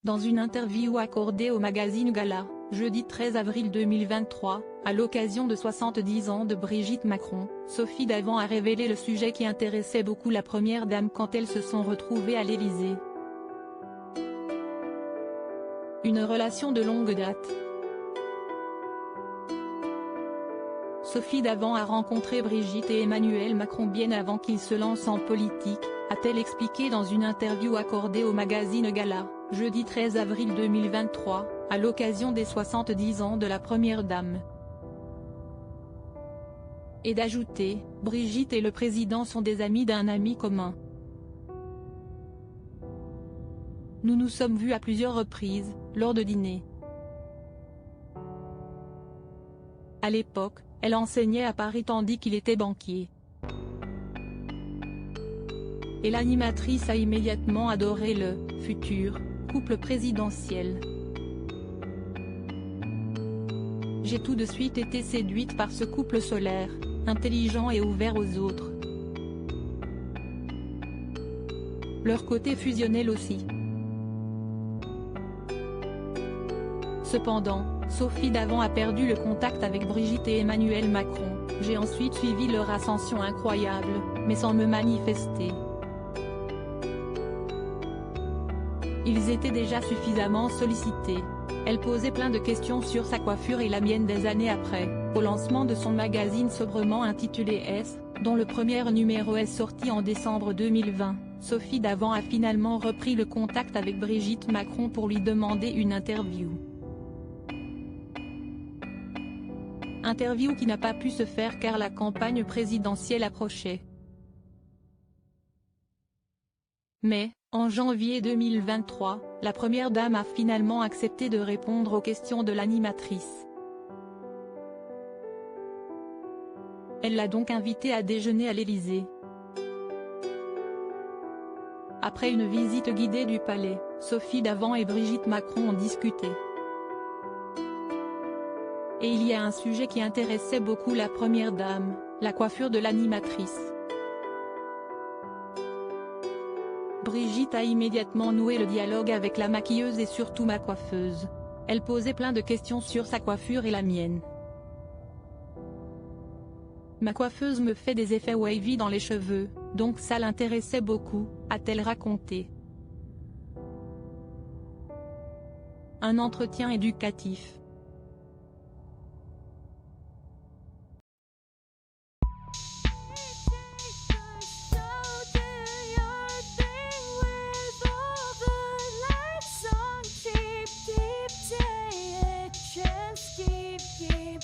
Dans une interview accordée au magazine Gala, jeudi 13 avril 2023, à l'occasion de 70 ans de Brigitte Macron, Sophie Davant a révélé le sujet qui intéressait beaucoup la première dame quand elles se sont retrouvées à l'Élysée. Une relation de longue date. Sophie Davant a rencontré Brigitte et Emmanuel Macron bien avant qu'ils se lancent en politique, a-t-elle expliqué dans une interview accordée au magazine Gala, jeudi 13 avril 2023, à l'occasion des 70 ans de la première dame. Et d'ajouter, Brigitte et le président sont des amis d'un ami commun. Nous nous sommes vus à plusieurs reprises, lors de dîners. À l'époque, elle enseignait à Paris tandis qu'il était banquier. Et l'animatrice a immédiatement adoré le futur couple présidentiel. J'ai tout de suite été séduite par ce couple solaire, intelligent et ouvert aux autres. Leur côté fusionnel aussi. Cependant, Sophie Davant a perdu le contact avec Brigitte et Emmanuel Macron. J'ai ensuite suivi leur ascension incroyable, mais sans me manifester. Ils étaient déjà suffisamment sollicités. Elle posait plein de questions sur sa coiffure et la mienne des années après, au lancement de son magazine sobrement intitulé S, dont le premier numéro est sorti en décembre 2020. Sophie Davant a finalement repris le contact avec Brigitte Macron pour lui demander une interview. Interview qui n'a pas pu se faire car la campagne présidentielle approchait. Mais, en janvier 2023, la première dame a finalement accepté de répondre aux questions de l'animatrice. Elle l'a donc invitée à déjeuner à l'Élysée. Après une visite guidée du palais, Sophie Davant et Brigitte Macron ont discuté. Et il y a un sujet qui intéressait beaucoup la première dame, la coiffure de l'animatrice. Brigitte a immédiatement noué le dialogue avec la maquilleuse et surtout ma coiffeuse. Elle posait plein de questions sur sa coiffure et la mienne. Ma coiffeuse me fait des effets wavy dans les cheveux, donc ça l'intéressait beaucoup, a-t-elle raconté. Un entretien éducatif. Keep